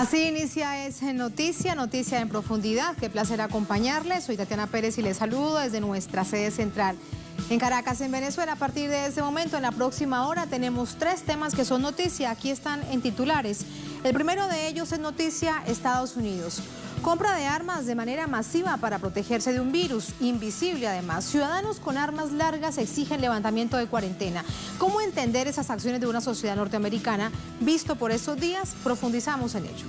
Así inicia Es Noticia, noticia en profundidad. Qué placer acompañarles. Soy Tatiana Pérez y les saludo desde nuestra sede central en Caracas, en Venezuela. A partir de este momento, en la próxima hora, tenemos 3 temas que son noticia. Aquí están en titulares. El primero de ellos es noticia Estados Unidos. Compra de armas de manera masiva para protegerse de un virus, invisible además. Ciudadanos con armas largas exigen levantamiento de cuarentena. ¿Cómo entender esas acciones de una sociedad norteamericana visto por estos días? Profundizamos en ello.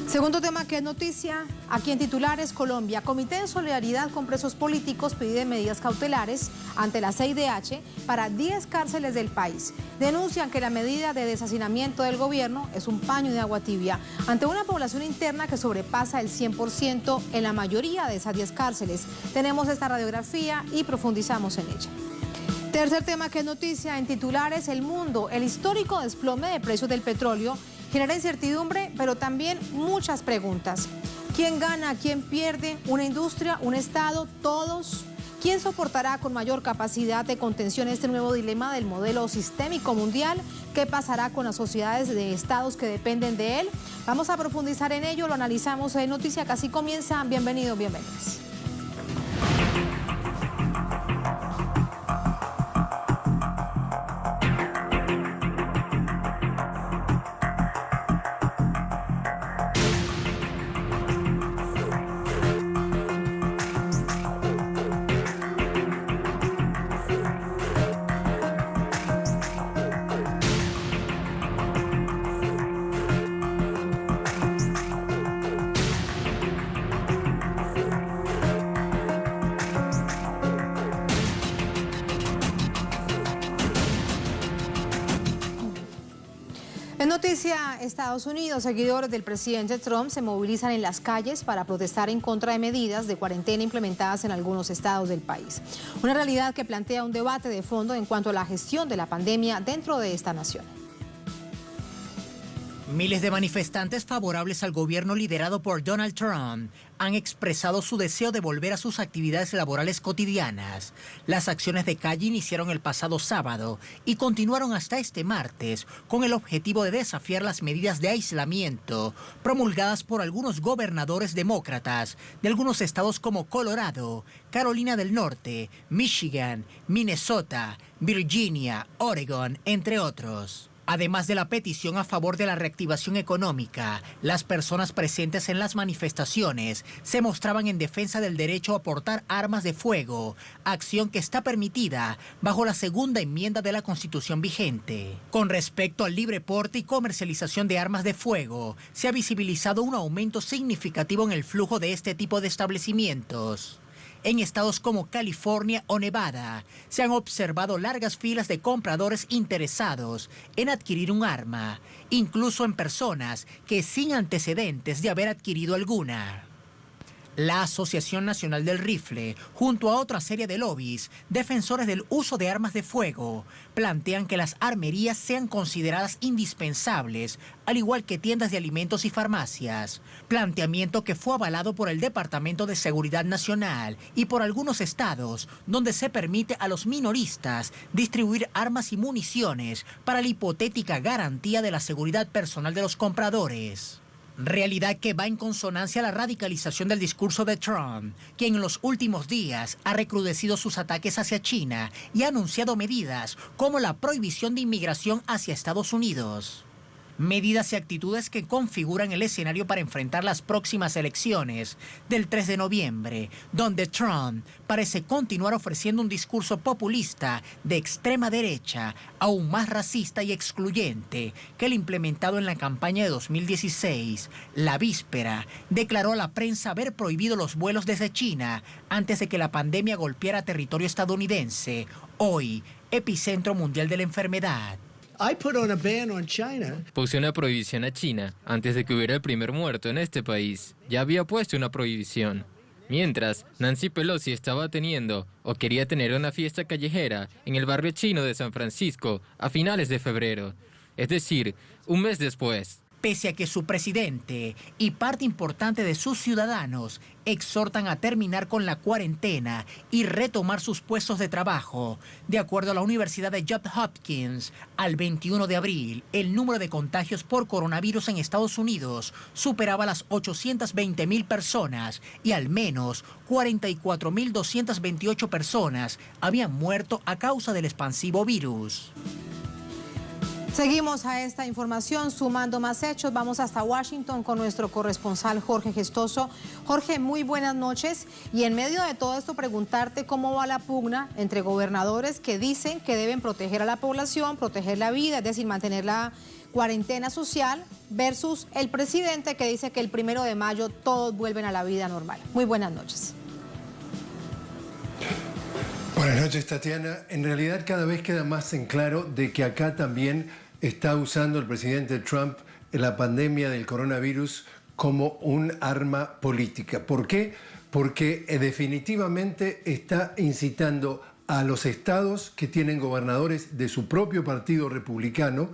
Segundo tema que es noticia, aquí en titulares, Colombia. Comité de Solidaridad con Presos Políticos pide medidas cautelares ante la CIDH para 10 cárceles del país. Denuncian que la medida de deshacinamiento del gobierno es un paño de agua tibia ante una población interna que sobrepasa el 100% en la mayoría de esas 10 cárceles. Tenemos esta radiografía y profundizamos en ella. Tercer tema que es noticia en titulares, El Mundo. El histórico desplome de precios del petróleo genera incertidumbre, pero también muchas preguntas. ¿Quién gana? ¿Quién pierde? ¿Una industria? ¿Un Estado? ¿Todos? ¿Quién soportará con mayor capacidad de contención este nuevo dilema del modelo sistémico mundial? ¿Qué pasará con las sociedades de estados que dependen de él? Vamos a profundizar en ello, lo analizamos en Noticia, que así comienza. Bienvenidos, bienvenidas. En noticia Estados Unidos, seguidores del presidente Trump se movilizan en las calles para protestar en contra de medidas de cuarentena implementadas en algunos estados del país. Una realidad que plantea un debate de fondo en cuanto a la gestión de la pandemia dentro de esta nación. Miles de manifestantes favorables al gobierno liderado por Donald Trump han expresado su deseo de volver a sus actividades laborales cotidianas. Las acciones de calle iniciaron el pasado sábado y continuaron hasta este martes con el objetivo de desafiar las medidas de aislamiento promulgadas por algunos gobernadores demócratas de algunos estados como Colorado, Carolina del Norte, Michigan, Minnesota, Virginia, Oregon, entre otros. Además de la petición a favor de la reactivación económica, las personas presentes en las manifestaciones se mostraban en defensa del derecho a portar armas de fuego, acción que está permitida bajo la segunda enmienda de la Constitución vigente. Con respecto al libre porte y comercialización de armas de fuego, se ha visibilizado un aumento significativo en el flujo de este tipo de establecimientos. En estados como California o Nevada, se han observado largas filas de compradores interesados en adquirir un arma, incluso en personas que sin antecedentes de haber adquirido alguna. La Asociación Nacional del Rifle, junto a otra serie de lobbies, defensores del uso de armas de fuego, plantean que las armerías sean consideradas indispensables, al igual que tiendas de alimentos y farmacias. Planteamiento que fue avalado por el Departamento de Seguridad Nacional y por algunos estados, donde se permite a los minoristas distribuir armas y municiones para la hipotética garantía de la seguridad personal de los compradores. Realidad que va en consonancia a la radicalización del discurso de Trump, quien en los últimos días ha recrudecido sus ataques hacia China y ha anunciado medidas como la prohibición de inmigración hacia Estados Unidos. Medidas y actitudes que configuran el escenario para enfrentar las próximas elecciones del 3 de noviembre, donde Trump parece continuar ofreciendo un discurso populista de extrema derecha, aún más racista y excluyente que el implementado en la campaña de 2016. La víspera declaró a la prensa haber prohibido los vuelos desde China antes de que la pandemia golpeara territorio estadounidense, hoy epicentro mundial de la enfermedad. Puse una prohibición a China antes de que hubiera el primer muerto en este país. Ya había puesto una prohibición. Mientras, Nancy Pelosi estaba teniendo o quería tener una fiesta callejera en el barrio chino de San Francisco a finales de febrero. Es decir, un mes después. pese a que su presidente y parte importante de sus ciudadanos exhortan a terminar con la cuarentena y retomar sus puestos de trabajo. De acuerdo a la Universidad de Johns Hopkins, al 21 de abril, el número de contagios por coronavirus en Estados Unidos superaba las 820,000 personas y al menos 44,228 personas habían muerto a causa del expansivo virus. Seguimos a esta información, sumando más hechos. Vamos hasta Washington con nuestro corresponsal Jorge Gestoso. Jorge, muy buenas noches. Y en medio de todo esto, preguntarte cómo va la pugna entre gobernadores que dicen que deben proteger a la población, proteger la vida, es decir, mantener la cuarentena social, versus el presidente que dice que el 1 de mayo todos vuelven a la vida normal. Muy buenas noches. Buenas noches, Tatiana. En realidad cada vez queda más en claro de que acá también está usando el presidente Trump la pandemia del coronavirus como un arma política. ¿Por qué? Porque definitivamente está incitando a los estados que tienen gobernadores de su propio partido republicano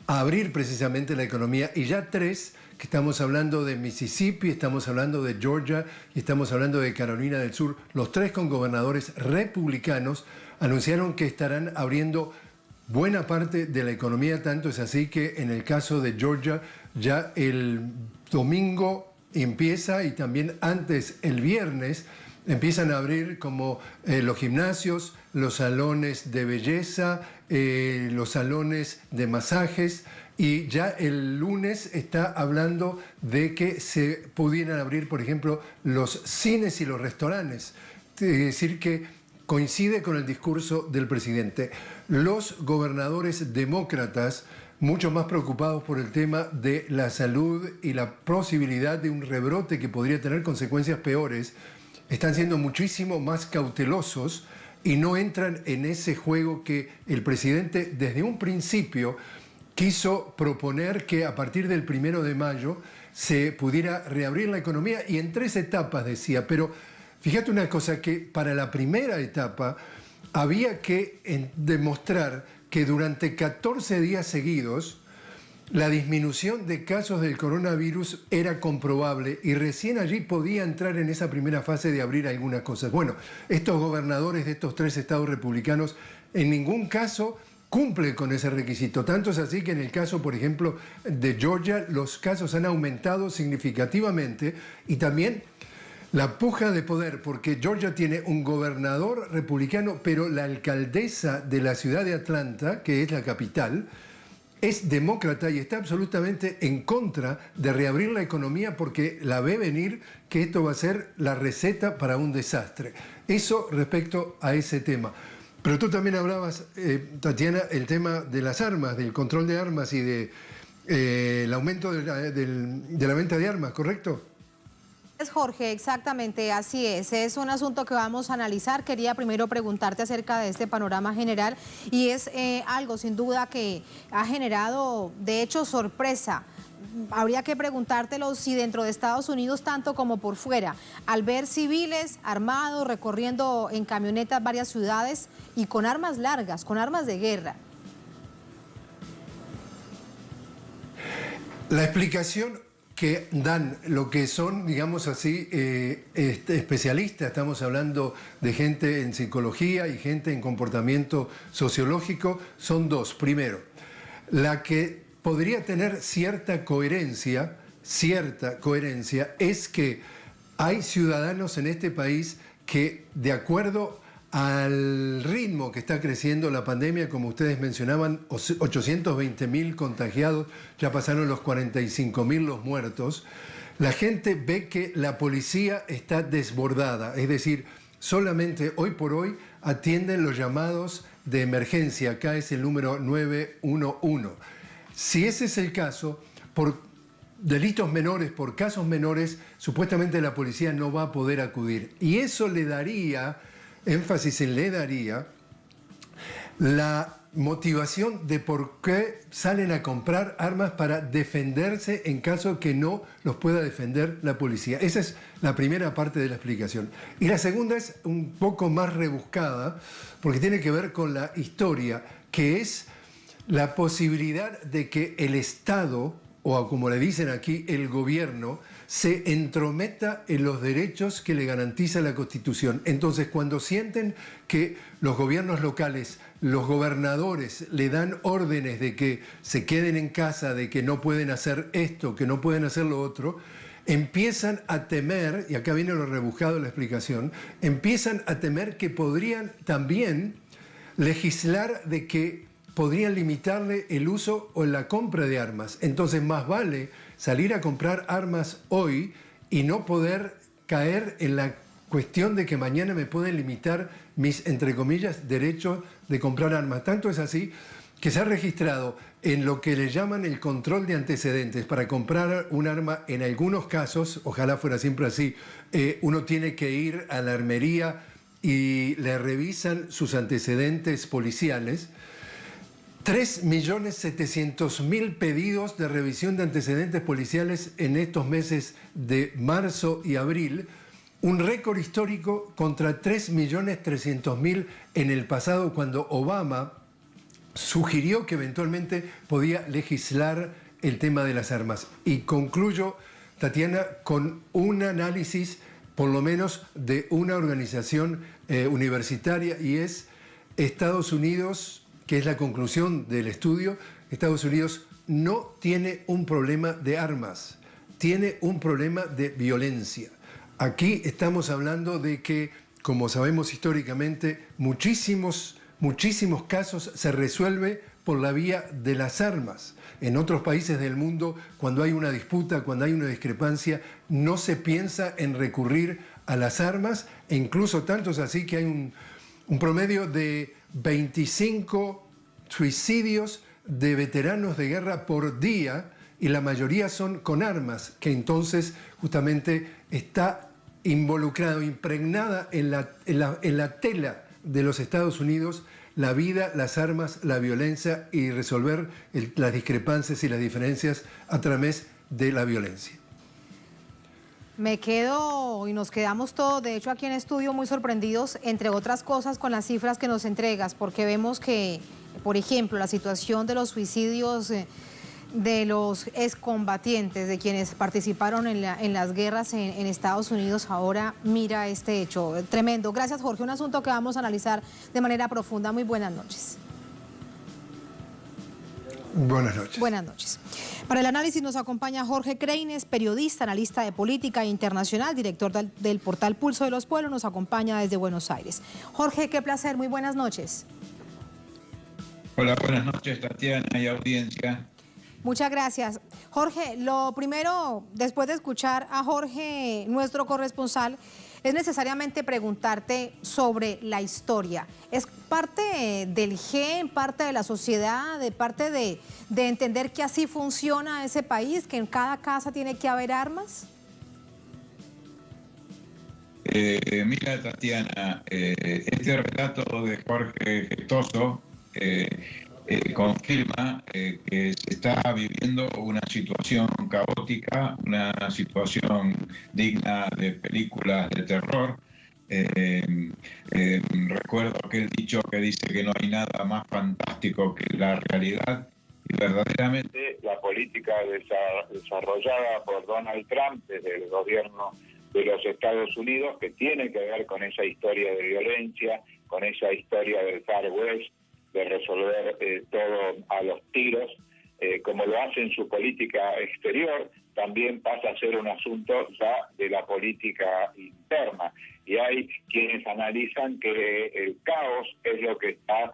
a abrir precisamente la economía, y ya 3, que estamos hablando de Mississippi, estamos hablando de Georgia y estamos hablando de Carolina del Sur, los 3 con gobernadores republicanos, anunciaron que estarán abriendo buena parte de la economía. Tanto es así que en el caso de Georgia ya el domingo empieza, y también antes el viernes empiezan a abrir como los gimnasios, los salones de belleza, los salones de masajes, y ya el lunes está hablando de que se pudieran abrir, por ejemplo, los cines y los restaurantes. Es decir, que coincide con el discurso del presidente. Los gobernadores demócratas, mucho más preocupados por el tema de la salud y la posibilidad de un rebrote que podría tener consecuencias peores, están siendo muchísimo más cautelosos y no entran en ese juego que el presidente desde un principio quiso proponer, que a partir del 1 de mayo se pudiera reabrir la economía, y en 3 etapas decía. Pero fíjate una cosa, que para la primera etapa había que demostrar que durante 14 días seguidos la disminución de casos del coronavirus era comprobable, y recién allí podía entrar en esa primera fase de abrir algunas cosas. Bueno, estos gobernadores de estos 3 estados republicanos en ningún caso cumplen con ese requisito. Tanto es así que en el caso, por ejemplo, de Georgia, los casos han aumentado significativamente, y también la puja de poder, porque Georgia tiene un gobernador republicano, pero la alcaldesa de la ciudad de Atlanta, que es la capital, es demócrata y está absolutamente en contra de reabrir la economía, porque la ve venir que esto va a ser la receta para un desastre. Eso respecto a ese tema. Pero tú también hablabas, Tatiana, el tema de las armas, del control de armas y de el aumento de la venta de armas, ¿correcto? Jorge, exactamente, así es. Es un asunto que vamos a analizar. Quería primero preguntarte acerca de este panorama general, y es algo sin duda que ha generado, de hecho, sorpresa. Habría que preguntártelo si dentro de Estados Unidos, tanto como por fuera, al ver civiles armados recorriendo en camionetas varias ciudades y con armas largas, con armas de guerra. La explicación que dan lo que son, digamos así, especialistas, estamos hablando de gente en psicología y gente en comportamiento sociológico, son 2. Primero, la que podría tener cierta coherencia es que hay ciudadanos en este país que, de acuerdo al ritmo que está creciendo la pandemia, como ustedes mencionaban, 820,000 contagiados, ya pasaron los 45,000 los muertos, la gente ve que la policía está desbordada, es decir, solamente hoy por hoy atienden los llamados de emergencia. Acá es el número 911. Si ese es el caso, por delitos menores, por casos menores, supuestamente la policía no va a poder acudir. Y eso le daría la motivación de por qué salen a comprar armas para defenderse en caso que no los pueda defender la policía. Esa es la primera parte de la explicación. Y la segunda es un poco más rebuscada, porque tiene que ver con la historia, que es la posibilidad de que el Estado o como le dicen aquí, el gobierno, se entrometa en los derechos que le garantiza la Constitución. Entonces, cuando sienten que los gobiernos locales, los gobernadores le dan órdenes de que se queden en casa, de que no pueden hacer esto, que no pueden hacer lo otro, empiezan a temer, y acá viene lo rebuscado de la explicación, empiezan a temer que podrían también legislar de que podrían limitarle el uso o la compra de armas. Entonces, más vale salir a comprar armas hoy y no poder caer en la cuestión de que mañana me pueden limitar mis, entre comillas, derechos de comprar armas. Tanto es así que se ha registrado en lo que le llaman el control de antecedentes. Para comprar un arma, en algunos casos, ojalá fuera siempre así, uno tiene que ir a la armería y le revisan sus antecedentes policiales. 3.700.000 pedidos de revisión de antecedentes policiales en estos meses de marzo y abril, un récord histórico contra 3.300.000 en el pasado, cuando Obama sugirió que eventualmente podía legislar el tema de las armas. Y concluyo, Tatiana, con un análisis, por lo menos, de una organización universitaria, y es Estados Unidos, que es la conclusión del estudio. Estados Unidos no tiene un problema de armas, tiene un problema de violencia. Aquí estamos hablando de que, como sabemos históricamente, muchísimos casos se resuelve por la vía de las armas. En otros países del mundo, cuando hay una disputa, cuando hay una discrepancia, no se piensa en recurrir a las armas, e incluso tanto es así que hay un promedio de 25 suicidios de veteranos de guerra por día, y la mayoría son con armas, que entonces justamente está involucrado, impregnada en la tela de los Estados Unidos, la vida, las armas, la violencia, y resolver las discrepancias y las diferencias a través de la violencia. Me quedo y nos quedamos todos, de hecho aquí en estudio, muy sorprendidos, entre otras cosas, con las cifras que nos entregas, porque vemos que, por ejemplo, la situación de los suicidios de los excombatientes, de quienes participaron en las guerras en Estados Unidos, ahora mira este hecho tremendo. Gracias, Jorge, un asunto que vamos a analizar de manera profunda. Muy buenas noches. Buenas noches. Buenas noches. Para el análisis nos acompaña Jorge Creines, periodista, analista de política internacional, director del portal Pulso de los Pueblos, nos acompaña desde Buenos Aires. Jorge, qué placer, muy buenas noches. Hola, buenas noches, Tatiana y audiencia. Muchas gracias. Jorge, lo primero, después de escuchar a Jorge, nuestro corresponsal, es necesariamente preguntarte sobre la historia. ¿Es parte del gen, parte de la sociedad, de parte de entender que así funciona ese país, que en cada casa tiene que haber armas? Mira, Tatiana, este relato de Jorge Gestoso confirma que se está viviendo una situación caótica, una situación digna de películas de terror. Recuerdo aquel dicho que dice que no hay nada más fantástico que la realidad, y verdaderamente la política desarrollada por Donald Trump desde el gobierno de los Estados Unidos, que tiene que ver con esa historia de violencia, con esa historia del Far West, de resolver todo a los tiros, como lo hace en su política exterior, también pasa a ser un asunto ya de la política interna. Y hay quienes analizan que el caos es lo que está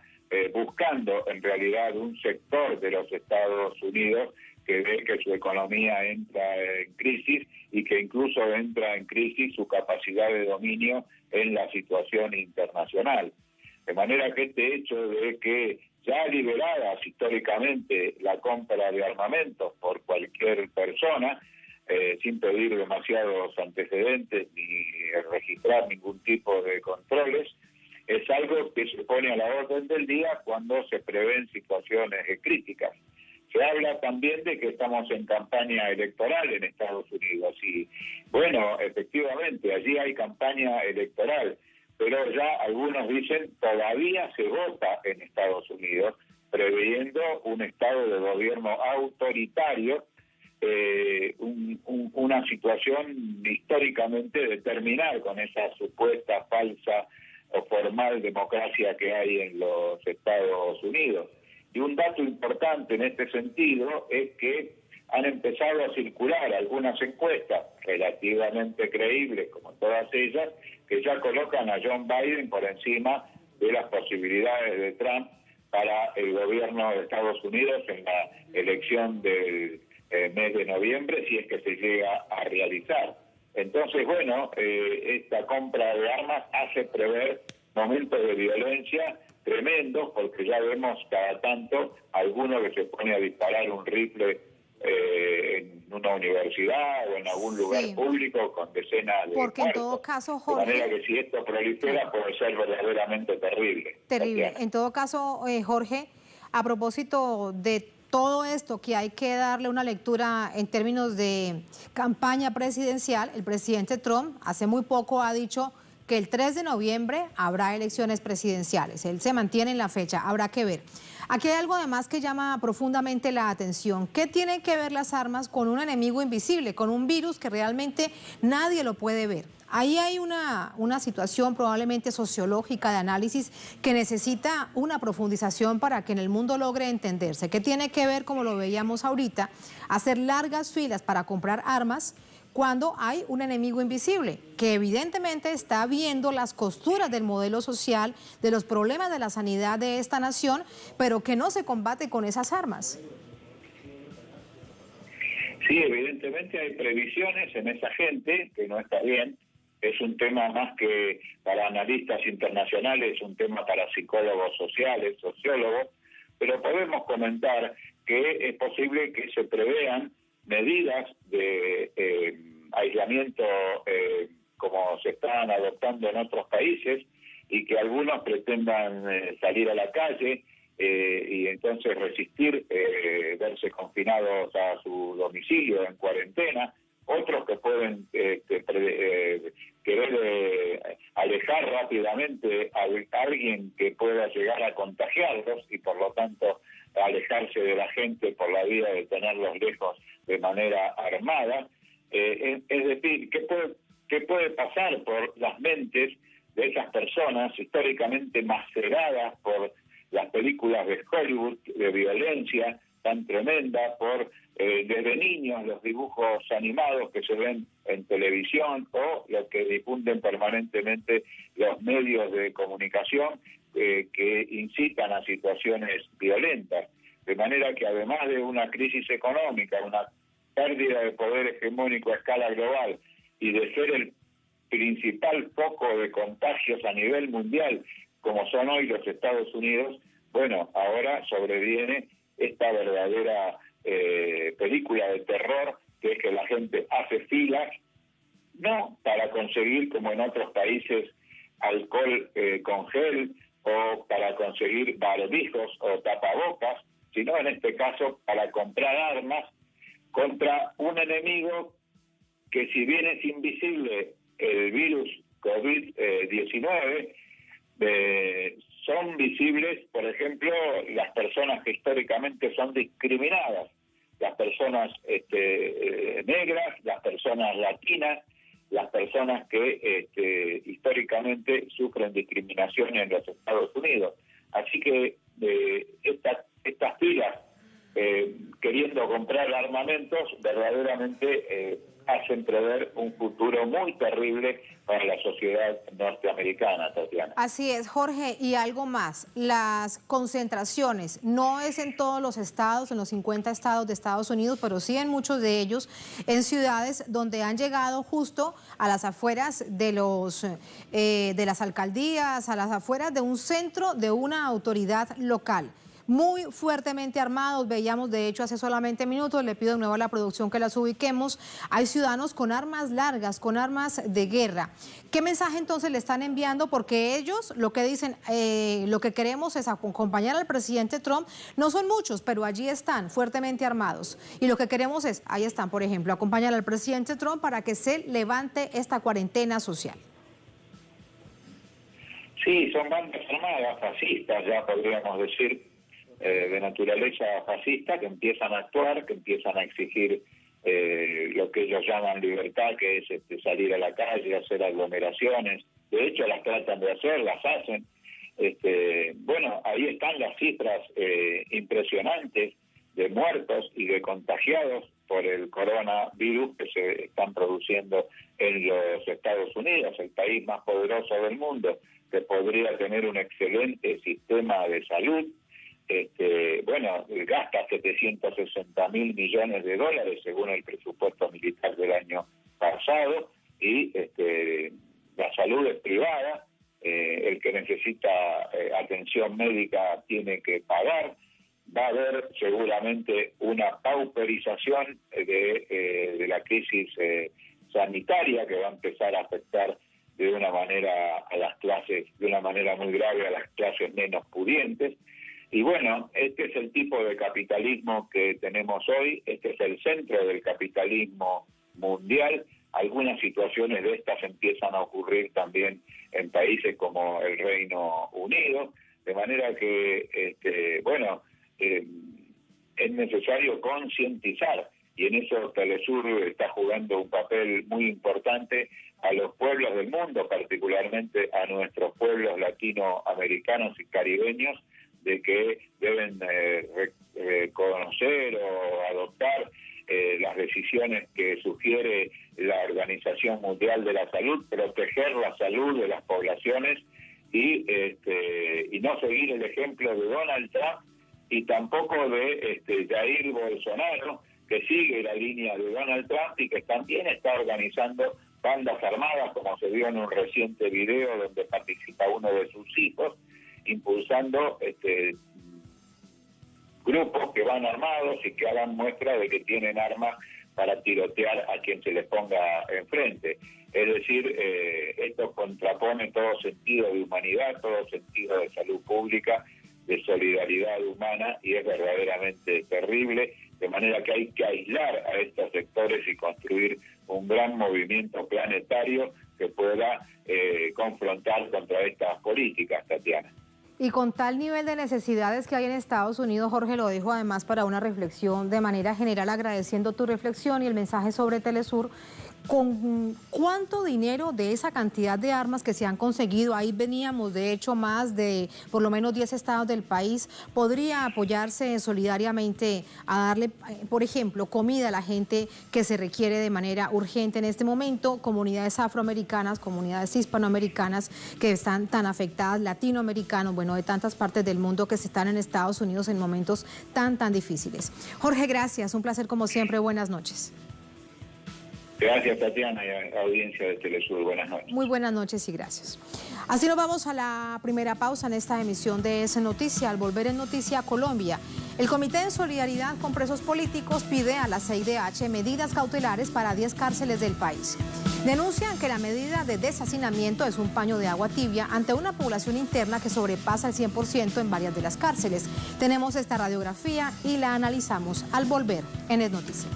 buscando en realidad un sector de los Estados Unidos, que ve que su economía entra en crisis y que incluso entra en crisis su capacidad de dominio en la situación internacional. De manera que este hecho de que ya liberadas históricamente la compra de armamentos por cualquier persona, sin pedir demasiados antecedentes ni registrar ningún tipo de controles, es algo que se pone a la orden del día cuando se prevén situaciones críticas. Se habla también de que estamos en campaña electoral en Estados Unidos y, bueno, efectivamente, allí hay campaña electoral, pero ya algunos dicen todavía se vota en Estados Unidos, previendo un estado de gobierno autoritario una situación históricamente de terminar con esa supuesta falsa o formal democracia que hay en los Estados Unidos. Y un dato importante en este sentido es que han empezado a circular algunas encuestas relativamente creíbles, como todas ellas, que ya colocan a John Biden por encima de las posibilidades de Trump para el gobierno de Estados Unidos en la elección del mes de noviembre, si es que se llega a realizar. Entonces, bueno, esta compra de armas hace prever momentos de violencia tremendos, porque ya vemos cada tanto alguno que se pone a disparar un rifle en una universidad o en algún lugar público con decenas de porque muertos. En todo caso, Jorge, de manera que si esto prolifera puede ser verdaderamente terrible. Terrible. Tatiana. En todo caso, Jorge, a propósito de todo esto que hay que darle una lectura en términos de campaña presidencial, el presidente Trump hace muy poco ha dicho que el 3 de noviembre habrá elecciones presidenciales. Él se mantiene en la fecha, habrá que ver. Aquí hay algo además que llama profundamente la atención. ¿Qué tienen que ver las armas con un enemigo invisible, con un virus que realmente nadie lo puede ver? Ahí hay una situación probablemente sociológica de análisis que necesita una profundización para que en el mundo logre entenderse. ¿Qué tiene que ver, como lo veíamos ahorita, hacer largas filas para comprar armas cuando hay un enemigo invisible que evidentemente está viendo las costuras del modelo social, de los problemas de la sanidad de esta nación, pero que no se combate con esas armas? Sí, evidentemente hay previsiones en esa gente, que no está bien. Es un tema más que para analistas internacionales, es un tema para psicólogos sociales, sociólogos, pero podemos comentar que es posible que se prevean medidas de aislamiento como se están adoptando en otros países y que algunos pretendan salir a la calle y entonces resistir, verse confinados a su domicilio en cuarentena, otros que pueden querer alejar rápidamente a alguien que pueda llegar a contagiarlos y por lo tanto alejarse de la gente por la vía de tenerlos lejos de manera armada. Es decir, ¿qué puede pasar por las mentes de esas personas históricamente maceradas por las películas de Hollywood de violencia tan tremenda, por desde niños los dibujos animados que se ven en televisión o lo que difunden permanentemente los medios de comunicación que incitan a situaciones violentas? De manera que además de una crisis económica, una pérdida de poder hegemónico a escala global y de ser el principal foco de contagios a nivel mundial, como son hoy los Estados Unidos, bueno, ahora sobreviene esta verdadera película de terror, que es que la gente hace filas, no para conseguir, como en otros países, alcohol con gel o para conseguir barbijos o tapabocas, sino en este caso para comprar armas contra un enemigo que, si bien es invisible, el virus COVID-19, son visibles, por ejemplo, las personas que históricamente son discriminadas, las personas negras, las personas latinas, las personas que históricamente sufren discriminación en los Estados Unidos. Así que estas filas queriendo comprar armamentos verdaderamente hacen prever un futuro muy terrible para la sociedad norteamericana, Tatiana. Así es, Jorge, y algo más, las concentraciones, no es en todos los estados, en los 50 estados de Estados Unidos, pero sí en muchos de ellos, en ciudades donde han llegado justo a las afueras de las alcaldías, a las afueras de un centro de una autoridad local. Muy fuertemente armados, veíamos de hecho hace solamente minutos, le pido de nuevo a la producción que las ubiquemos, hay ciudadanos con armas largas, con armas de guerra. ¿Qué mensaje entonces le están enviando? Porque ellos lo que dicen, lo que queremos es acompañar al presidente Trump, no son muchos, pero allí están fuertemente armados. Y lo que queremos es, ahí están, por ejemplo, acompañar al presidente Trump para que se levante esta cuarentena social. Sí, son bandas armadas, fascistas, ya podríamos decir, de naturaleza fascista, que empiezan a actuar, que empiezan a exigir lo que ellos llaman libertad, que es salir a la calle, hacer aglomeraciones. De hecho, las tratan de hacer, las hacen. Bueno, ahí están las cifras impresionantes de muertos y de contagiados por el coronavirus que se están produciendo en los Estados Unidos, el país más poderoso del mundo, que podría tener un excelente sistema de salud. Bueno, gasta 760.000 millones de dólares según el presupuesto militar del año pasado, y la salud es privada. El que necesita atención médica tiene que pagar. Va a haber seguramente una pauperización de la crisis sanitaria, que va a empezar a afectar de una manera a las clases, de una manera muy grave a las clases menos pudientes. Y bueno, este es el tipo de capitalismo que tenemos hoy, este es el centro del capitalismo mundial. Algunas situaciones de estas empiezan a ocurrir también en países como el Reino Unido, de manera que, bueno, es necesario concientizar, y en eso Telesur está jugando un papel muy importante a los pueblos del mundo, particularmente a nuestros pueblos latinoamericanos y caribeños, de que deben conocer o adoptar las decisiones que sugiere la Organización Mundial de la Salud, proteger la salud de las poblaciones y no seguir el ejemplo de Donald Trump y tampoco de Jair Bolsonaro, que sigue la línea de Donald Trump y que también está organizando bandas armadas, como se vio en un reciente video donde participa uno de sus hijos, impulsando grupos que van armados y que hagan muestra de que tienen armas para tirotear a quien se les ponga enfrente. Es decir, esto contrapone todo sentido de humanidad, todo sentido de salud pública, de solidaridad humana, y es verdaderamente terrible, de manera que hay que aislar a estos sectores y construir un gran movimiento planetario que pueda confrontar contra estas políticas, Tatiana. Y con tal nivel de necesidades que hay en Estados Unidos, Jorge, lo dejo además para una reflexión de manera general, agradeciendo tu reflexión y el mensaje sobre Telesur. ¿Con cuánto dinero de esa cantidad de armas que se han conseguido, ahí veníamos de hecho más de por lo menos 10 estados del país, podría apoyarse solidariamente a darle, por ejemplo, comida a la gente que se requiere de manera urgente en este momento, comunidades afroamericanas, comunidades hispanoamericanas que están tan afectadas, latinoamericanos, bueno, de tantas partes del mundo que se están en Estados Unidos en momentos tan difíciles? Jorge, gracias, un placer como siempre, buenas noches. Gracias, Tatiana, y a la audiencia de Telesur. Buenas noches. Muy buenas noches y gracias. Así nos vamos a la primera pausa en esta emisión de Es Noticia. Al volver en Noticia Colombia, el Comité de Solidaridad con Presos Políticos pide a la CIDH medidas cautelares para 10 cárceles del país. Denuncian que la medida de deshacinamiento es un paño de agua tibia ante una población interna que sobrepasa el 100% en varias de las cárceles. Tenemos esta radiografía y la analizamos al volver en Es Noticia.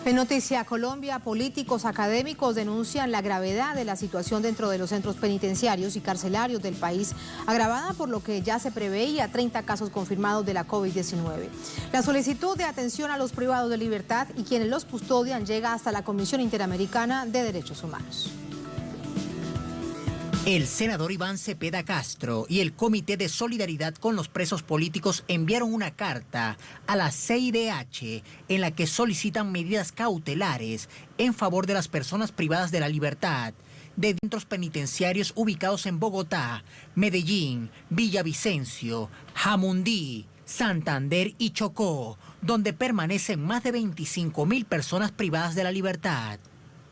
En Noticia Colombia, políticos académicos denuncian la gravedad de la situación dentro de los centros penitenciarios y carcelarios del país, agravada por lo que ya se preveía 30 casos confirmados de la COVID-19. La solicitud de atención a los privados de libertad y quienes los custodian llega hasta la Comisión Interamericana de Derechos Humanos. El senador Iván Cepeda Castro y el Comité de Solidaridad con los Presos Políticos enviaron una carta a la CIDH en la que solicitan medidas cautelares en favor de las personas privadas de la libertad de centros penitenciarios ubicados en Bogotá, Medellín, Villavicencio, Jamundí, Santander y Chocó, donde permanecen más de 25.000 personas privadas de la libertad.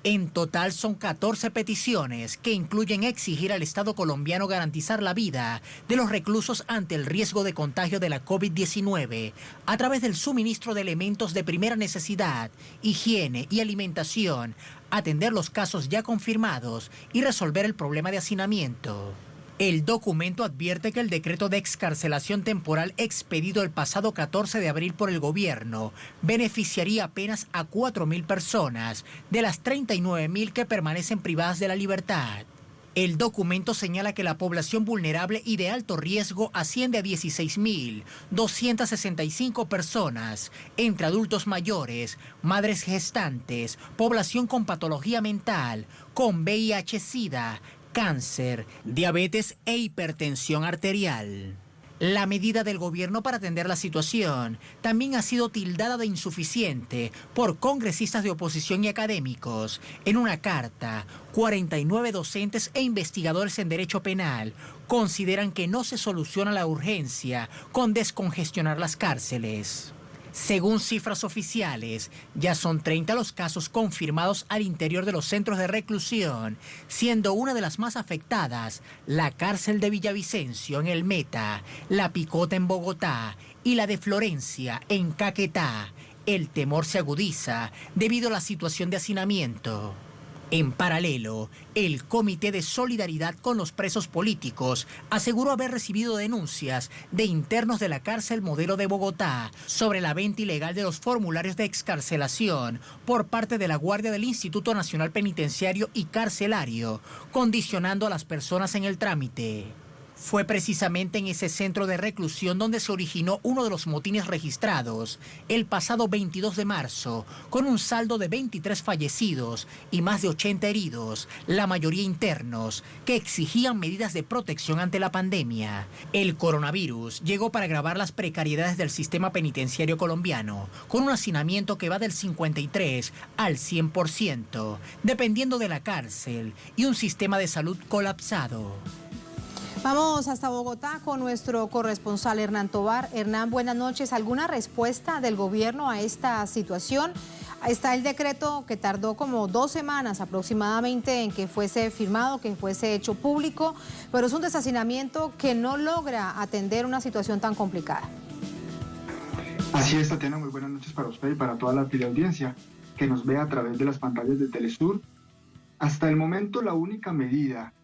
En total son 14 peticiones que incluyen exigir al Estado colombiano garantizar la vida de los reclusos ante el riesgo de contagio de la COVID-19 a través del suministro de elementos de primera necesidad, higiene y alimentación, atender los casos ya confirmados y resolver el problema de hacinamiento. El documento advierte que el decreto de excarcelación temporal expedido el pasado 14 de abril por el gobierno beneficiaría apenas a 4.000 personas de las 39.000 que permanecen privadas de la libertad. El documento señala que la población vulnerable y de alto riesgo asciende a 16.265 personas, entre adultos mayores, madres gestantes, población con patología mental, con VIH-Sida, cáncer, diabetes e hipertensión arterial. La medida del gobierno para atender la situación también ha sido tildada de insuficiente por congresistas de oposición y académicos. En una carta, 49 docentes e investigadores en derecho penal consideran que no se soluciona la urgencia con descongestionar las cárceles. Según cifras oficiales, ya son 30 los casos confirmados al interior de los centros de reclusión, siendo una de las más afectadas la cárcel de Villavicencio en El Meta, la Picota en Bogotá y la de Florencia en Caquetá. El temor se agudiza debido a la situación de hacinamiento. En paralelo, el Comité de Solidaridad con los Presos Políticos aseguró haber recibido denuncias de internos de la cárcel Modelo de Bogotá sobre la venta ilegal de los formularios de excarcelación por parte de la Guardia del Instituto Nacional Penitenciario y Carcelario, condicionando a las personas en el trámite. Fue precisamente en ese centro de reclusión donde se originó uno de los motines registrados el pasado 22 de marzo, con un saldo de 23 fallecidos y más de 80 heridos, la mayoría internos, que exigían medidas de protección ante la pandemia. El coronavirus llegó para agravar las precariedades del sistema penitenciario colombiano, con un hacinamiento que va del 53 al 100%, dependiendo de la cárcel, y un sistema de salud colapsado. Vamos hasta Bogotá con nuestro corresponsal Hernán Tovar. Hernán, buenas noches. ¿Alguna respuesta del gobierno a esta situación? Está el decreto que tardó como 2 semanas aproximadamente en que fuese firmado, que fuese hecho público, pero es un deshacinamiento que no logra atender una situación tan complicada. Así es, Tatiana, muy buenas noches para usted y para toda la teleaudiencia que nos ve a través de las pantallas de Telesur. Hasta el momento, la única medida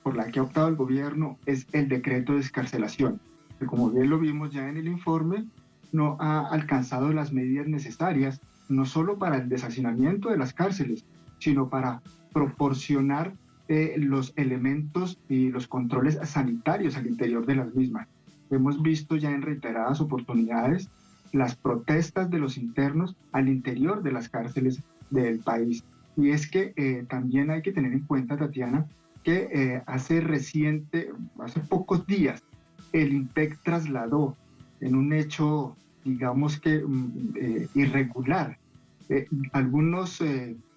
por la que ha optado el gobierno es el decreto de excarcelación, que como bien lo vimos ya en el informe, no ha alcanzado las medidas necesarias, no solo para el deshacinamiento de las cárceles, sino para proporcionar los elementos y los controles sanitarios al interior de las mismas. Hemos visto ya en reiteradas oportunidades las protestas de los internos al interior de las cárceles del país. Y es que también hay que tener en cuenta, Tatiana, que hace pocos días, el IMPEC trasladó en un hecho, digamos que irregular, algunos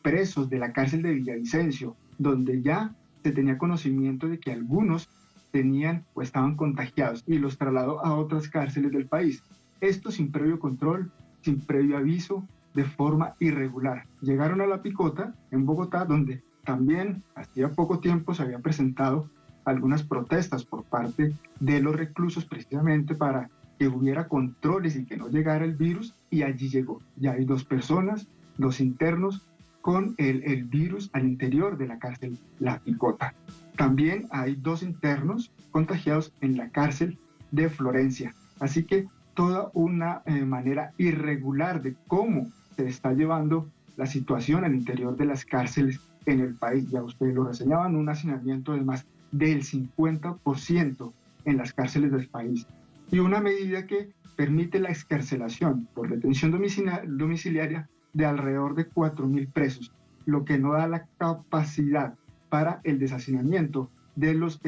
presos de la cárcel de Villavicencio, donde ya se tenía conocimiento de que algunos tenían o estaban contagiados, y los trasladó a otras cárceles del país. Esto sin previo control, sin previo aviso, de forma irregular. Llegaron a La Picota, en Bogotá, donde también hacía poco tiempo se habían presentado algunas protestas por parte de los reclusos precisamente para que hubiera controles y que no llegara el virus, y allí llegó. Ya hay 2 personas, 2 internos con el virus al interior de la cárcel La Picota. También hay 2 internos contagiados en la cárcel de Florencia. Así que toda una manera irregular de cómo se está llevando la situación al interior de las cárceles en el país. Ya ustedes lo reseñaban, un hacinamiento de más del 50% en las cárceles del país. Y una medida que permite la excarcelación por detención domiciliaria de alrededor de 4.000 presos, lo que no da la capacidad para el deshacinamiento de las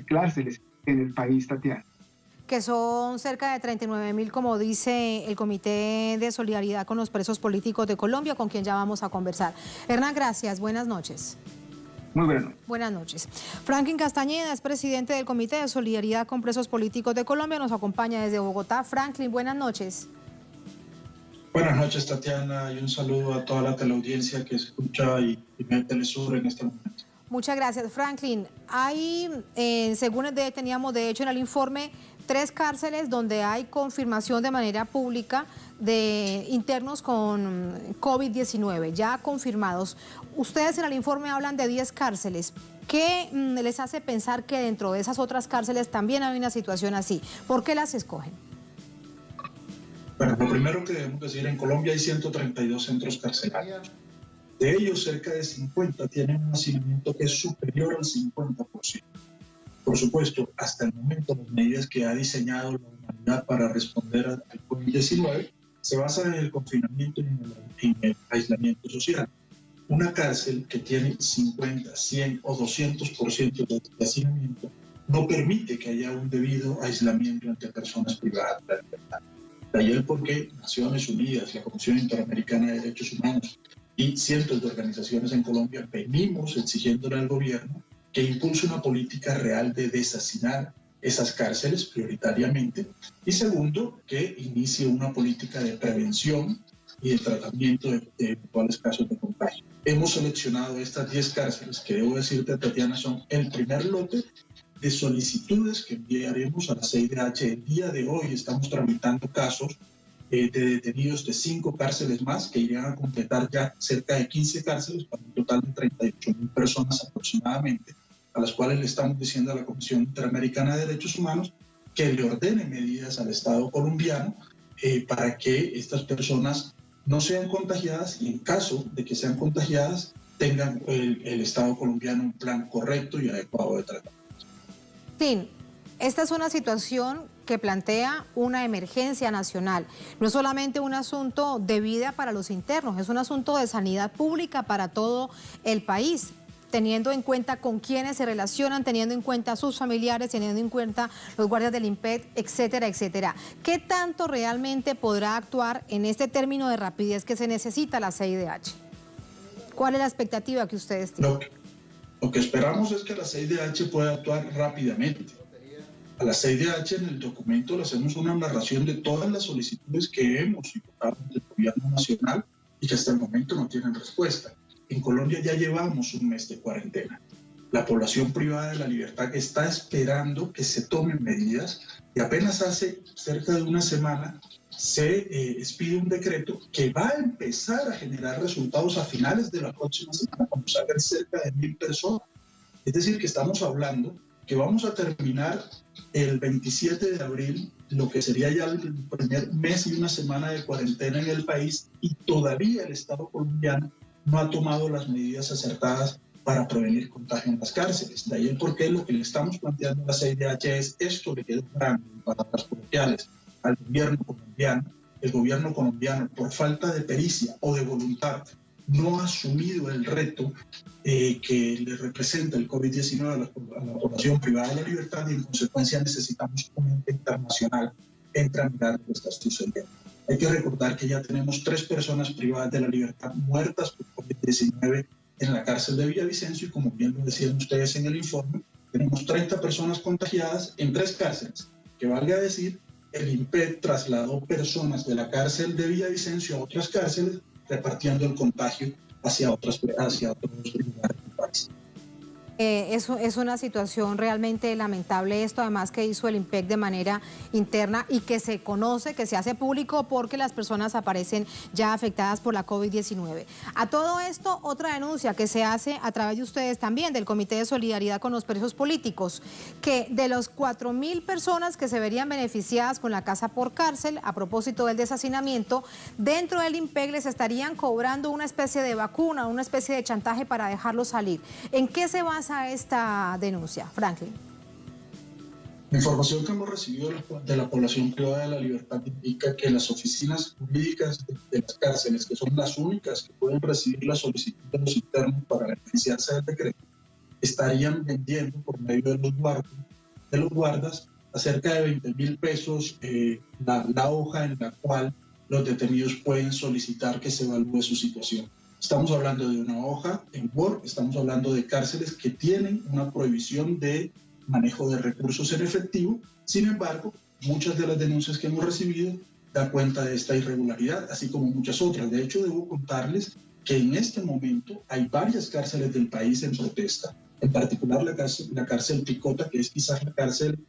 cárceles en el país, Tatiana. Que son cerca de 39.000, como dice el Comité de Solidaridad con los Presos Políticos de Colombia, con quien ya vamos a conversar. Hernán, gracias. Buenas noches. Muy buenas noches. Buenas noches. Franklin Castañeda es presidente del Comité de Solidaridad con Presos Políticos de Colombia. Nos acompaña desde Bogotá. Franklin, buenas noches. Buenas noches, Tatiana, y un saludo a toda la teleaudiencia que escucha y ve Telesur en este momento. Muchas gracias, Franklin. Hay, según teníamos de hecho en el informe, 3 cárceles donde hay confirmación de manera pública de internos con COVID-19, ya confirmados. Ustedes en el informe hablan de 10 cárceles. ¿Qué les hace pensar que dentro de esas otras cárceles también hay una situación así? ¿Por qué las escogen? Bueno, lo primero que debemos decir, en Colombia hay 132 centros carcelarios. De ellos, cerca de 50 tienen un hacinamiento que es superior al 50%. Por supuesto, hasta el momento, las medidas que ha diseñado la humanidad para responder al COVID-19 se basan en el confinamiento y en el aislamiento social. Una cárcel que tiene 50, 100 o 200% de hacinamiento no permite que haya un debido aislamiento entre personas privadas de la libertad. De ahí el porqué Naciones Unidas, la Comisión Interamericana de Derechos Humanos y cientos de organizaciones en Colombia venimos exigiéndole al gobierno que impulse una política real de deshacinar esas cárceles prioritariamente, y segundo, que inicie una política de prevención y de tratamiento de eventuales casos de contagio. Hemos seleccionado estas 10 cárceles que, debo decirte, Tatiana, son el primer lote de solicitudes que enviaremos a la CIDH. El día de hoy estamos tramitando casos de detenidos de 5 cárceles más, que irían a completar ya cerca de 15 cárceles para un total de 38.000 personas aproximadamente, a las cuales le estamos diciendo a la Comisión Interamericana de Derechos Humanos que le ordene medidas al Estado colombiano para que estas personas no sean contagiadas, y en caso de que sean contagiadas tengan el Estado colombiano un plan correcto y adecuado de tratamiento. Sí, esta es una situación que plantea una emergencia nacional. No es solamente un asunto de vida para los internos, es un asunto de sanidad pública para todo el país, teniendo en cuenta con quiénes se relacionan, teniendo en cuenta a sus familiares, teniendo en cuenta los guardias del IMPEC, etcétera, etcétera. ¿Qué tanto realmente podrá actuar en este término de rapidez que se necesita la CIDH? ¿Cuál es la expectativa que ustedes tienen? Lo que esperamos es que la CIDH pueda actuar rápidamente. A la CIDH en el documento le hacemos una narración de todas las solicitudes que hemos invocado del gobierno nacional y que hasta el momento no tienen respuesta. En Colombia ya llevamos un mes de cuarentena. La población privada de la libertad está esperando que se tomen medidas, y apenas hace cerca de una semana se expide un decreto que va a empezar a generar resultados a finales de la próxima semana, cuando salgan cerca de 1.000 personas. Es decir, que estamos hablando que vamos a terminar el 27 de abril, lo que sería ya el primer mes y una semana de cuarentena en el país, y todavía el Estado colombiano no ha tomado las medidas acertadas para prevenir contagio en las cárceles. De ahí el porqué lo que le estamos planteando a la CIDH es esto: le queda grande, en palabras coloquiales, al gobierno colombiano. El gobierno colombiano, por falta de pericia o de voluntad, no ha asumido el reto que le representa el COVID-19 a la población privada de la libertad, y en consecuencia necesitamos un ente internacional entre a mirar lo que está sucediendo. Hay que recordar que ya tenemos 3 personas privadas de la libertad muertas por COVID-19 en la cárcel de Villavicencio, y como bien lo decían ustedes en el informe, tenemos 30 personas contagiadas en 3 cárceles, que valga decir, el IMPEC trasladó personas de la cárcel de Villavicencio a otras cárceles, repartiendo el contagio hacia otros lugares del país. Es una situación realmente lamentable esto, además que hizo el IMPEC de manera interna y que se conoce, que se hace público porque las personas aparecen ya afectadas por la COVID-19. A todo esto, otra denuncia que se hace a través de ustedes también, del Comité de Solidaridad con los Presos Políticos, que de los 4.000 personas que se verían beneficiadas con la casa por cárcel, a propósito del deshacinamiento, dentro del IMPEC les estarían cobrando una especie de vacuna, una especie de chantaje para dejarlos salir. ¿En qué se basa esta denuncia, Franklin? La información que hemos recibido de la población privada de la libertad indica que las oficinas jurídicas de las cárceles, que son las únicas que pueden recibir la solicitud de los internos para beneficiarse del decreto, estarían vendiendo por medio de los guardas a cerca de 20.000 pesos la hoja en la cual los detenidos pueden solicitar que se evalúe su situación. Estamos hablando de una hoja en Word, estamos hablando de cárceles que tienen una prohibición de manejo de recursos en efectivo. Sin embargo, muchas de las denuncias que hemos recibido dan cuenta de esta irregularidad, así como muchas otras. De hecho, debo contarles que en este momento hay varias cárceles del país en protesta, en particular la cárcel Picota, que es quizás la cárcel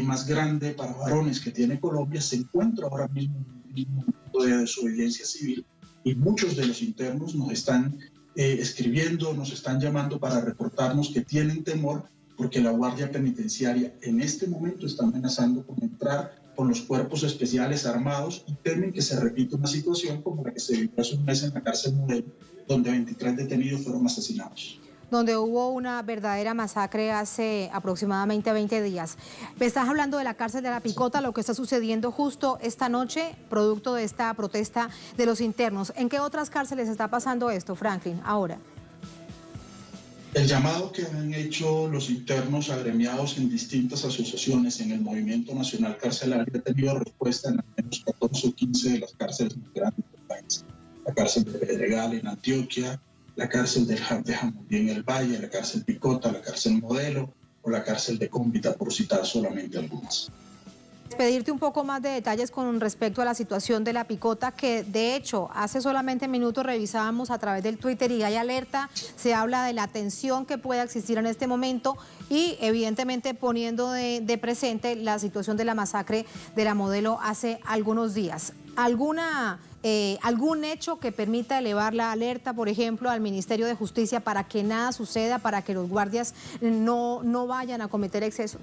más grande para varones que tiene Colombia, se encuentra ahora mismo en un momento de desobediencia civil y muchos de los internos nos están escribiendo, nos están llamando para reportarnos que tienen temor porque la Guardia Penitenciaria en este momento está amenazando con entrar con los cuerpos especiales armados y temen que se repita una situación como la que se vivió hace un mes en la cárcel Modelo, donde 23 detenidos fueron asesinados. Donde hubo una verdadera masacre hace aproximadamente 20 días. Me estás hablando de la cárcel de La Picota, lo que está sucediendo justo esta noche, producto de esta protesta de los internos. ¿En qué otras cárceles está pasando esto, Franklin, ahora? El llamado que han hecho los internos agremiados en distintas asociaciones en el Movimiento Nacional Carcelario ha tenido respuesta en al menos 14 o 15 de las cárceles más grandes del país. La cárcel de Pedregal en Antioquia, la cárcel de Jamundí en el Valle, la cárcel Picota, la cárcel Modelo o la cárcel de Cómbita, por citar solamente algunas. Pedirte un poco más de detalles con respecto a la situación de La Picota, que de hecho hace solamente minutos revisábamos a través del Twitter y hay alerta, se habla de la tensión que pueda existir en este momento y evidentemente poniendo de presente la situación de la masacre de la Modelo hace algunos días. ¿Algún hecho que permita elevar la alerta, por ejemplo, al Ministerio de Justicia para que nada suceda, para que los guardias no vayan a cometer excesos?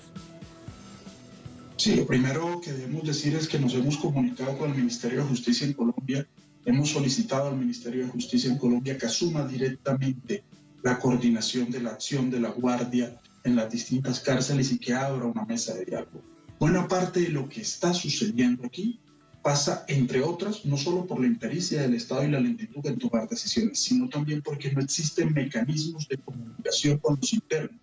Sí, lo primero que debemos decir es que nos hemos comunicado con el Ministerio de Justicia en Colombia, hemos solicitado al Ministerio de Justicia en Colombia que asuma directamente la coordinación de la acción de la Guardia en las distintas cárceles y que abra una mesa de diálogo. Buena parte de lo que está sucediendo aquí pasa, entre otras, no solo por la impericia del Estado y la lentitud en tomar decisiones, sino también porque no existen mecanismos de comunicación con los internos.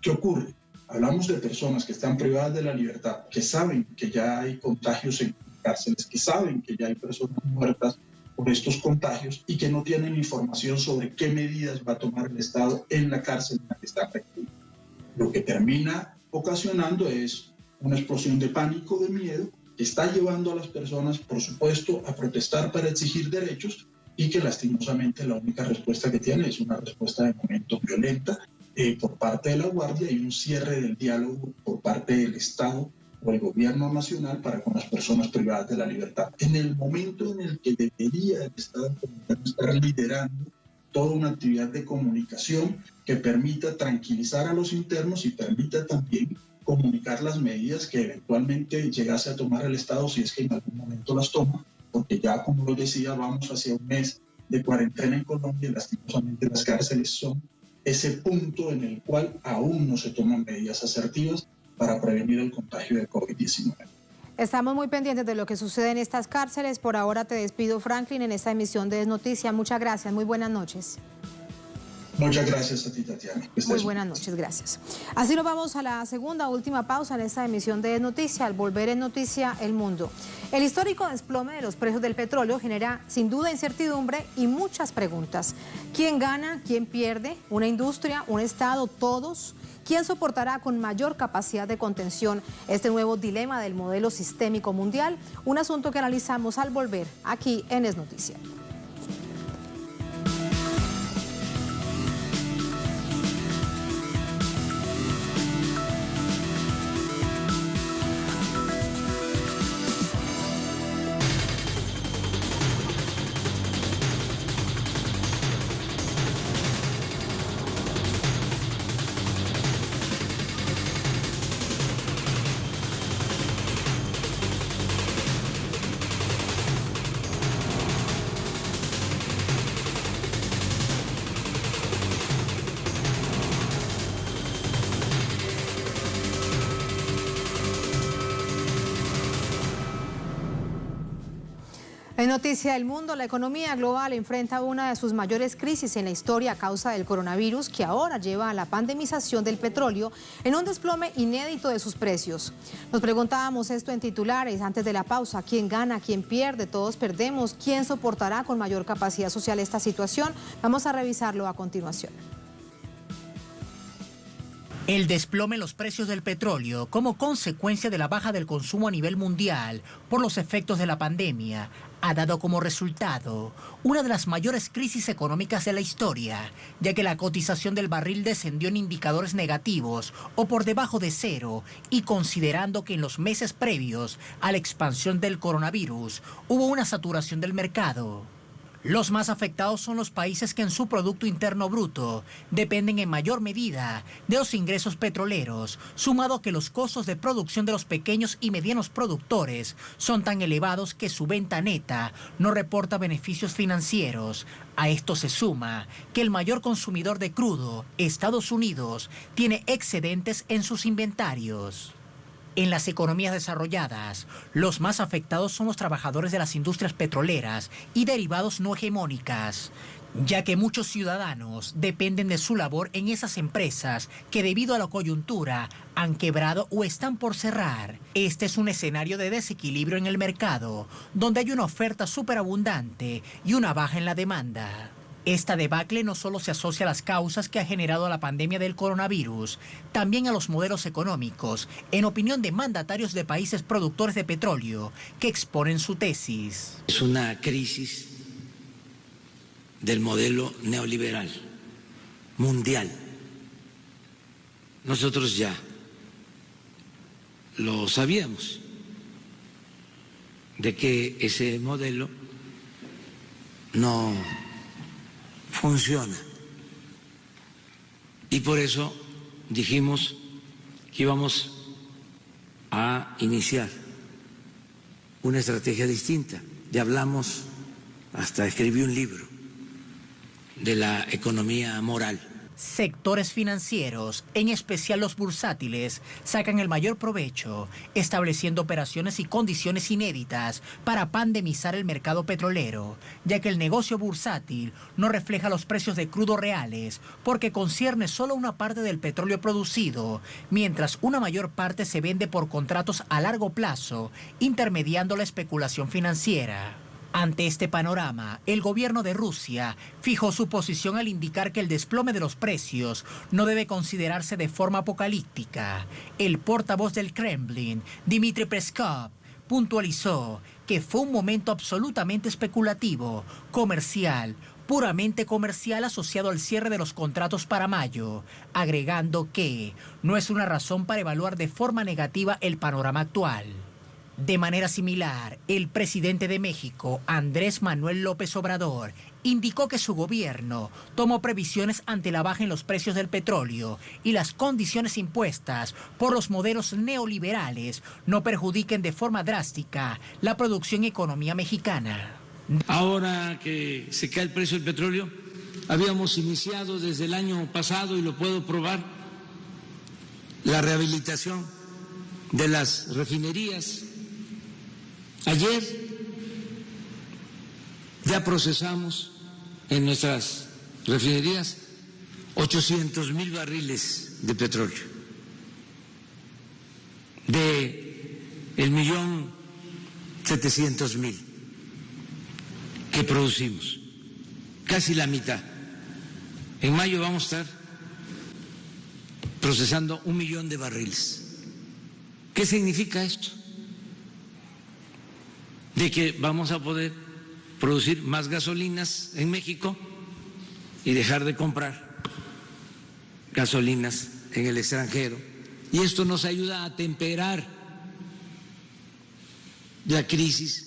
¿Qué ocurre? Hablamos de personas que están privadas de la libertad, que saben que ya hay contagios en cárceles, que saben que ya hay personas muertas por estos contagios y que no tienen información sobre qué medidas va a tomar el Estado en la cárcel en la que están recluidos. Lo que termina ocasionando es una explosión de pánico, de miedo, que está llevando a las personas, por supuesto, a protestar para exigir derechos y que lastimosamente la única respuesta que tiene es una respuesta de momento violenta por parte de la Guardia y un cierre del diálogo por parte del Estado o el gobierno nacional para con las personas privadas de la libertad. En el momento en el que debería el Estado estar liderando toda una actividad de comunicación que permita tranquilizar a los internos y permita también comunicar las medidas que eventualmente llegase a tomar el Estado si es que en algún momento las toma, porque ya, como lo decía, vamos hacia un mes de cuarentena en Colombia y lastimosamente las cárceles son ese punto en el cual aún no se toman medidas asertivas para prevenir el contagio de COVID-19. Estamos muy pendientes de lo que sucede en estas cárceles. Por ahora te despido, Franklin, en esta emisión de Es Noticia. Muchas gracias, muy buenas noches. Muchas gracias a ti, Tatiana. Muy buenas noches, gracias. Así nos vamos a la segunda, última pausa en esta emisión de Es Noticia. Al volver en Noticia, el mundo. El histórico desplome de los precios del petróleo genera sin duda incertidumbre y muchas preguntas. ¿Quién gana? ¿Quién pierde? ¿Una industria? ¿Un Estado? ¿Todos? ¿Quién soportará con mayor capacidad de contención este nuevo dilema del modelo sistémico mundial? Un asunto que analizamos al volver aquí en Es Noticia. En noticia del mundo, la economía global enfrenta una de sus mayores crisis en la historia a causa del coronavirus, que ahora lleva a la pandemización del petróleo en un desplome inédito de sus precios. Nos preguntábamos esto en titulares antes de la pausa: ¿quién gana, quién pierde? Todos perdemos. ¿Quién soportará con mayor capacidad social esta situación? Vamos a revisarlo a continuación. El desplome en los precios del petróleo como consecuencia de la baja del consumo a nivel mundial por los efectos de la pandemia ha dado como resultado una de las mayores crisis económicas de la historia, ya que la cotización del barril descendió en indicadores negativos o por debajo de cero, y considerando que en los meses previos a la expansión del coronavirus hubo una saturación del mercado. Los más afectados son los países que en su Producto Interno Bruto dependen en mayor medida de los ingresos petroleros, sumado a que los costos de producción de los pequeños y medianos productores son tan elevados que su venta neta no reporta beneficios financieros. A esto se suma que el mayor consumidor de crudo, Estados Unidos, tiene excedentes en sus inventarios. En las economías desarrolladas, los más afectados son los trabajadores de las industrias petroleras y derivados no hegemónicas, ya que muchos ciudadanos dependen de su labor en esas empresas que debido a la coyuntura han quebrado o están por cerrar. Este es un escenario de desequilibrio en el mercado, donde hay una oferta superabundante y una baja en la demanda. Esta debacle no solo se asocia a las causas que ha generado la pandemia del coronavirus, también a los modelos económicos, en opinión de mandatarios de países productores de petróleo que exponen su tesis. Es una crisis del modelo neoliberal mundial. Nosotros ya lo sabíamos, de que ese modelo no funciona, y por eso dijimos que íbamos a iniciar una estrategia distinta. Ya hablamos, hasta escribí un libro de la economía moral. Sectores financieros, en especial los bursátiles, sacan el mayor provecho, estableciendo operaciones y condiciones inéditas para pandemizar el mercado petrolero, ya que el negocio bursátil no refleja los precios de crudo reales, porque concierne solo una parte del petróleo producido, mientras una mayor parte se vende por contratos a largo plazo, intermediando la especulación financiera. Ante este panorama, el gobierno de Rusia fijó su posición al indicar que el desplome de los precios no debe considerarse de forma apocalíptica. El portavoz del Kremlin, Dmitry Peskov, puntualizó que fue un momento absolutamente especulativo, comercial, puramente comercial, asociado al cierre de los contratos para mayo, agregando que no es una razón para evaluar de forma negativa el panorama actual. De manera similar, el presidente de México, Andrés Manuel López Obrador, indicó que su gobierno tomó previsiones ante la baja en los precios del petróleo y las condiciones impuestas por los modelos neoliberales no perjudiquen de forma drástica la producción y economía mexicana. Ahora que se cae el precio del petróleo, habíamos iniciado desde el año pasado, y lo puedo probar, la rehabilitación de las refinerías. Ayer ya procesamos en nuestras refinerías 800,000 barriles de petróleo, de 1.700.000 que producimos, casi la mitad. En mayo vamos a estar procesando 1 millón de barriles. ¿Qué significa esto? De que vamos a poder producir más gasolinas en México y dejar de comprar gasolinas en el extranjero. Y esto nos ayuda a temperar la crisis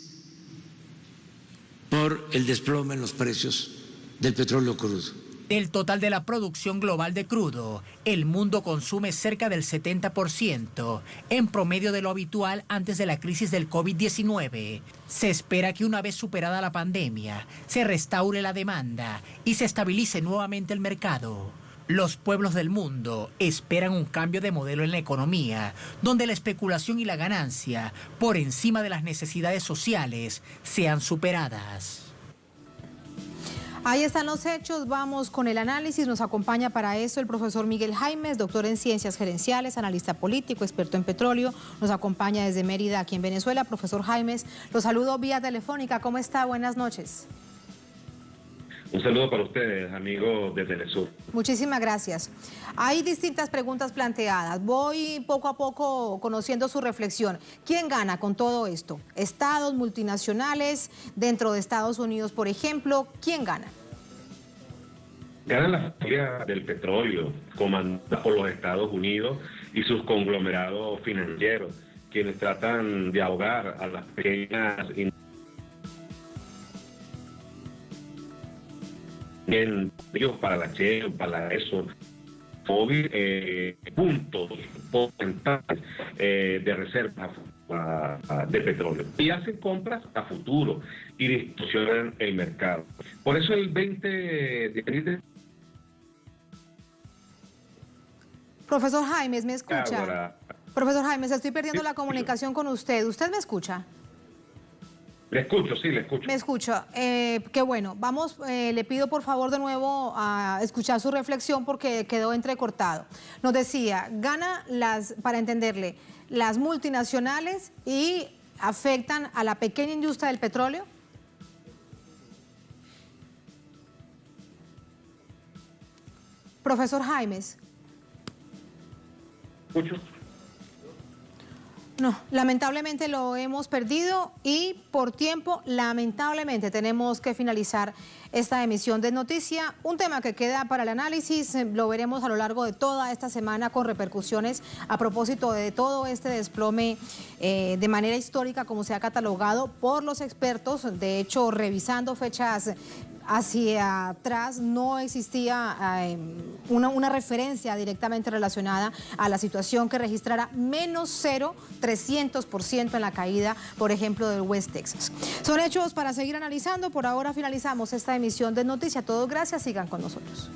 por el desplome en los precios del petróleo crudo. Del total de la producción global de crudo, el mundo consume cerca del 70%, en promedio de lo habitual antes de la crisis del COVID-19. Se espera que una vez superada la pandemia, se restaure la demanda y se estabilice nuevamente el mercado. Los pueblos del mundo esperan un cambio de modelo en la economía, donde la especulación y la ganancia, por encima de las necesidades sociales, sean superadas. Ahí están los hechos, vamos con el análisis. Nos acompaña para eso el profesor Miguel Jaimes, doctor en Ciencias Gerenciales, analista político, experto en petróleo. Nos acompaña desde Mérida, aquí en Venezuela. Profesor Jaimes, lo saludo vía telefónica. ¿Cómo está? Buenas noches. Un saludo para ustedes, amigos de Telesur. Muchísimas gracias. Hay distintas preguntas planteadas. Voy poco a poco conociendo su reflexión. ¿Quién gana con todo esto? ¿Estados, multinacionales, dentro de Estados Unidos, por ejemplo? ¿Quién gana? Gana la familia del petróleo, comandada por los Estados Unidos y sus conglomerados financieros, quienes tratan de ahogar a las pequeñas para la Shell, para la ESO, puntos, porcentajes de reservas de petróleo. Y hacen compras a futuro y distorsionan el mercado. Por eso el 20 de... Profesor Jaimes, ¿me escucha? Ahora, Profesor Jaimes, estoy perdiendo sí, la comunicación con usted. ¿Usted me escucha? Le escucho, sí, le escucho. Me escucho. Qué bueno. Vamos, le pido por favor de nuevo a escuchar su reflexión porque quedó entrecortado. Nos decía, gana para entenderle, las multinacionales y afectan a la pequeña industria del petróleo. Profesor Jaimes. Escucho. No, lamentablemente lo hemos perdido y por tiempo, lamentablemente, tenemos que finalizar esta emisión de Noticia. Un tema que queda para el análisis, lo veremos a lo largo de toda esta semana con repercusiones a propósito de todo este desplome de manera histórica, como se ha catalogado por los expertos. De hecho, revisando fechas hacia atrás, no existía una referencia directamente relacionada a la situación que registrara menos 0,300% en la caída, por ejemplo, del West Texas. Son hechos para seguir analizando. Por ahora finalizamos esta emisión de Noticia. Todos gracias, sigan con nosotros.